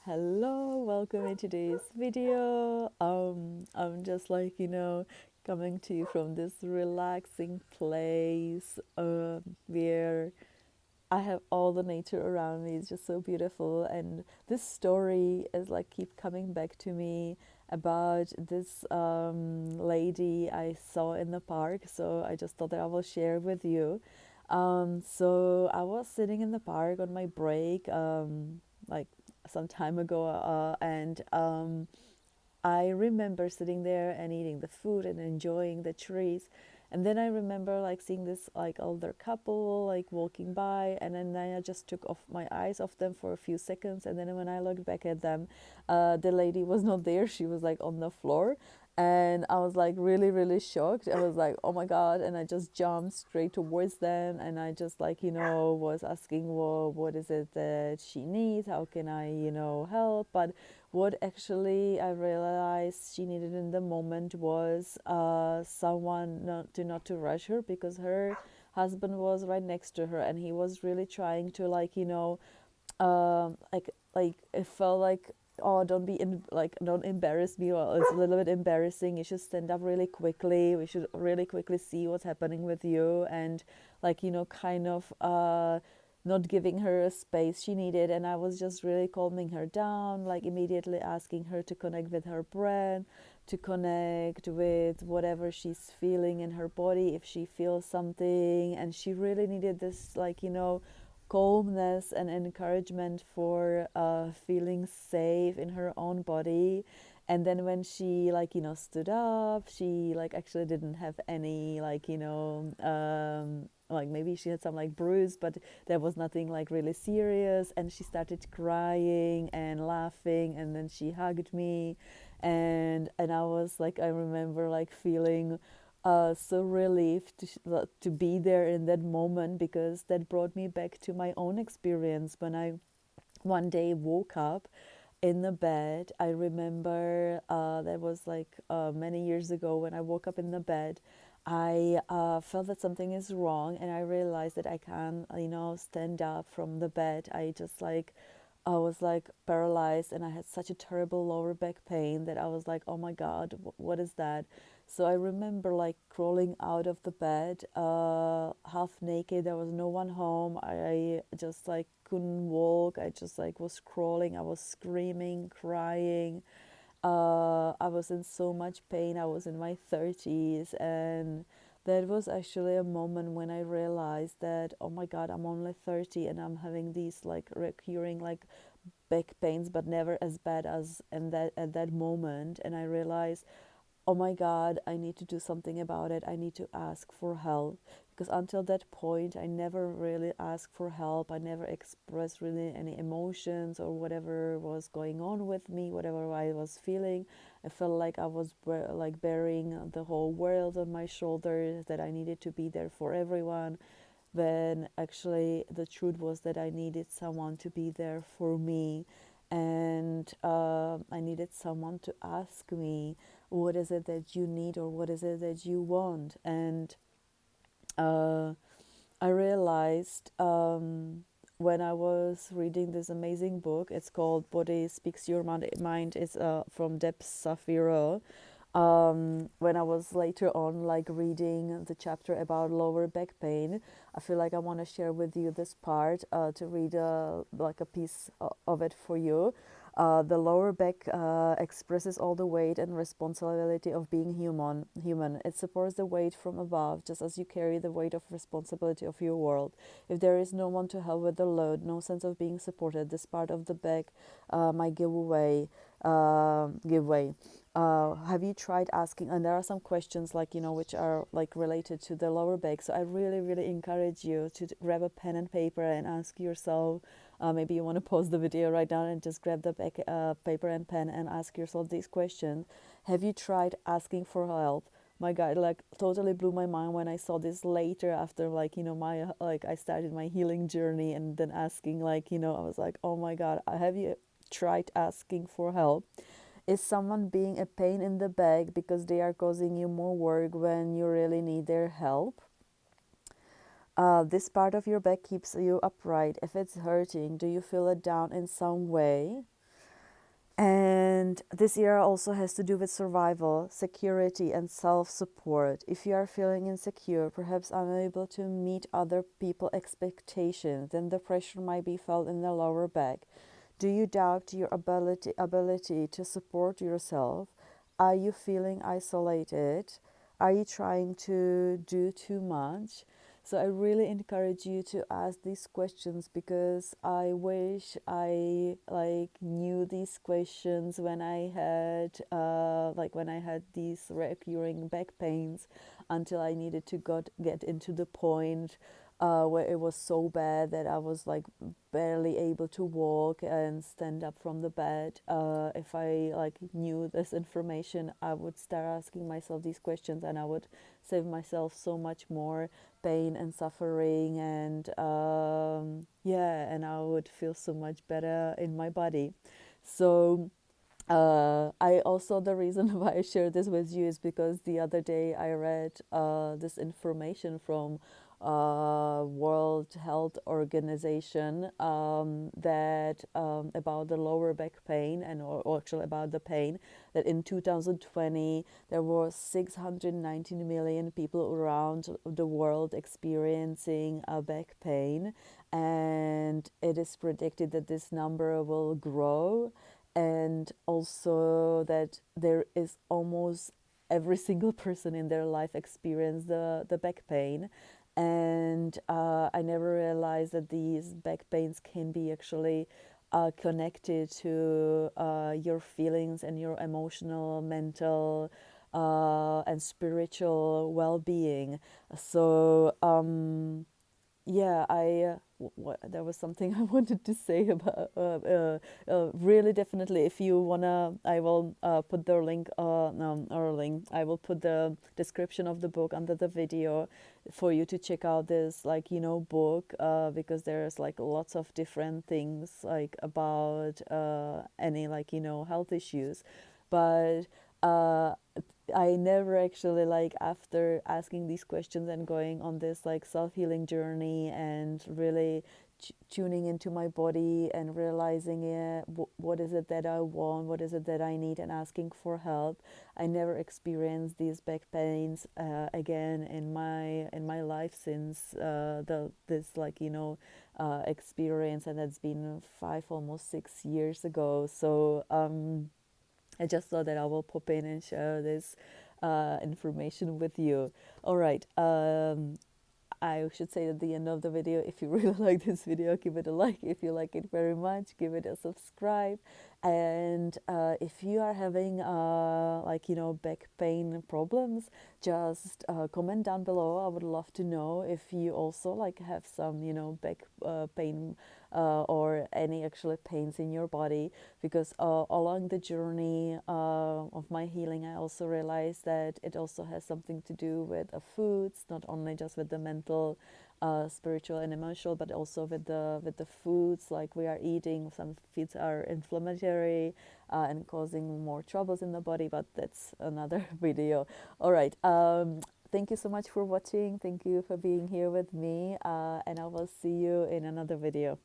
Hello, welcome in today's video. I'm just coming to you from this relaxing place where I have all the nature around me. It's just so beautiful, and this story is like keep coming back to me about this lady I saw in the park. So I just thought that I will share with you. So I was sitting in the park on my break, like some time ago, and I remember sitting there and eating the food and enjoying the trees. And then I remember like seeing this like older couple like walking by, and then I just took off my eyes off them for a few seconds, and then when I looked back at them, the lady was not there. She was like on the floor, and I was like really shocked. I was like, oh my god, and I just jumped straight towards them, and I just was asking, well, what is it that she needs, how can I help. But what actually I realized she needed in the moment was someone not to rush her, because her husband was right next to her, and he was really trying to like it felt like, oh, don't be don't embarrass me, or it's a little bit embarrassing, you should stand up really quickly, we should really quickly see what's happening with you, and kind of not giving her a space she needed. And I was just really calming her down, like immediately asking her to connect with her breath, to connect with whatever she's feeling in her body, if she feels something. And she really needed this calmness and encouragement for feeling safe in her own body. And then when she stood up, she actually didn't have any like maybe she had some like bruise, but there was nothing like really serious. And she started crying and laughing, and then she hugged me, and I was like, I remember like feeling so relieved to be there in that moment, because that brought me back to my own experience when I one day woke up in the bed. I remember that was many years ago. When I woke up in the bed, I felt that something is wrong, and I realized that I can't, stand up from the bed. I was like paralyzed, and I had such a terrible lower back pain that I was like, oh my God, what is that? So I remember like crawling out of the bed, half naked. There was no one home. I just like couldn't walk. I just like was crawling. I was screaming, crying. I was in so much pain. I was in my 30s, and that was actually a moment when I realized that, oh my God, I'm only 30 and I'm having these like recurring like back pains, but never as bad as in that at that moment. And I realized, oh my God, I need to do something about it. I need to ask for help. Because until that point, I never really asked for help. I never expressed really any emotions or whatever was going on with me, whatever I was feeling. I felt like I was like bearing the whole world on my shoulders, that I needed to be there for everyone. When actually the truth was that I needed someone to be there for me, and I needed someone to ask me, what is it that you need, or what is it that you want. And uh, I realized when I was reading this amazing book, it's called Body Speaks Your Mind. It's from Deb Shapiro. When I was later on like reading the chapter about lower back pain, I feel like I want to share with you this part, to read like a piece of it for you. The lower back expresses all the weight and responsibility of being human. It supports the weight from above, just as you carry the weight of responsibility of your world. If there is no one to help with the load, no sense of being supported, this part of the back might give way. Have you tried asking? And there are some questions which are like related to the lower back. So I really encourage you to grab a pen and paper and ask yourself. Maybe you want to pause the video right now and just grab the paper and pen and ask yourself these questions. Have you tried asking for help? My God, like totally blew my mind when I saw this later, after my I started my healing journey, and then asking I was like, oh my God, have you tried asking for help? Is someone being a pain in the back because they are causing you more work when you really need their help? This part of your back keeps you upright. If it's hurting, do you feel it down in some way? And this era also has to do with survival, security, and self support. If you are feeling insecure, perhaps unable to meet other people's expectations, then the pressure might be felt in the lower back. Do you doubt your ability to support yourself? Are you feeling isolated? Are you trying to do too much? So I really encourage you to ask these questions, because I wish I knew these questions when I had these recurring back pains, until I needed to get into the point where it was so bad that I was like barely able to walk and stand up from the bed. If I knew this information, I would start asking myself these questions, and I would save myself so much more pain and suffering, and yeah, and I would feel so much better in my body. So I also, the reason why I share this with you is because the other day I read this information from World Health Organization, that about the lower back pain, and or actually about the pain, that in 2020 there were 619 million people around the world experiencing back pain, and it is predicted that this number will grow, and also that there is almost every single person in their life experience the back pain. And I never realized that these back pains can be actually connected to your feelings and your emotional, mental, and spiritual well-being. So yeah, there was something I wanted to say about. Really, definitely, if you wanna, I will put the link. No, or link. I will put the description of the book under the video for you to check out this, book, because there's like lots of different things about any health issues, but. I never actually, after asking these questions and going on this self-healing journey, and really tuning into my body and realizing what is it that I want, what is it that I need, and asking for help, I never experienced these back pains again in my life since this experience, and that's been 5 almost 6 years ago. So I just thought that I will pop in and share this information with you. All right. I should say at the end of the video, if you really like this video, give it a like. If you like it very much, give it a subscribe. And if you are having back pain problems, just comment down below. I would love to know if you also have some back pain or any actually pains in your body, because along the journey of my healing, I also realized that it also has something to do with foods, not only just with the mental, spiritual and emotional, but also with the foods like we are eating. Some foods are inflammatory and causing more troubles in the body, but that's another video. All right. Thank you so much for watching. Thank you for being here with me, and I will see you in another video.